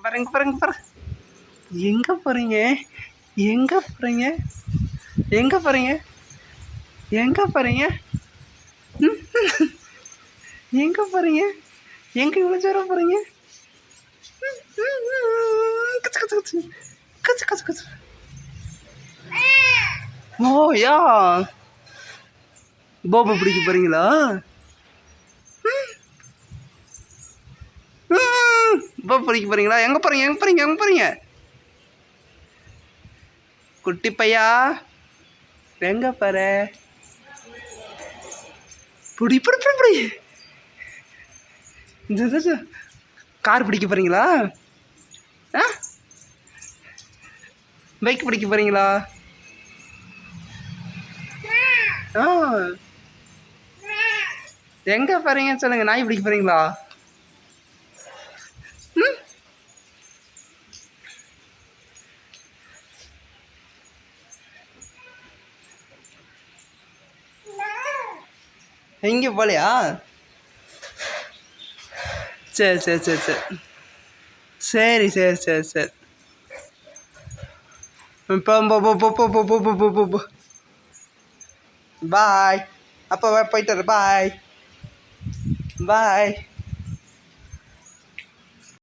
பாருங்க பாருங்க பாருங்க. எங்கே போகிறீங்க? எங்கே போகிறீங்க? எங்கே போகிறீங்க? எங்கே போகிறீங்க? எங்கே போகிறீங்க? எங்கே இவ்வளோ தூரம் போகிறீங்க? கச்சு கச்சு கச்சு கச்சு கச்சு கச்சு. ஓ யா, போபோ பிடிக்க போகிறீங்களா? போபோ பிடிக்க போகிறீங்களா? எங்கே போகிறீங்க? எங்கே போகிறீங்க? எங்கே போகிறீங்க? குட்டி பையா எங்கே போகிற? பிடி பிடி பிடி பிடி. இந்த கார் பிடிக்க போகிறீங்களா? ஆ, பைக் பிடிக்க போகிறீங்களா? ஆ, எங்கே போகிறீங்க சொல்லுங்கள். நாய் பிடிக்க போகிறீங்களா? ம், எங்கே போகலையா? சரி சரி சரி சரி சரி சரி சரி சரி. இப்போ போ போ போ போ போ போ போ போ போ. பாய். அப்போ போயிட்டு பாய் பாய்.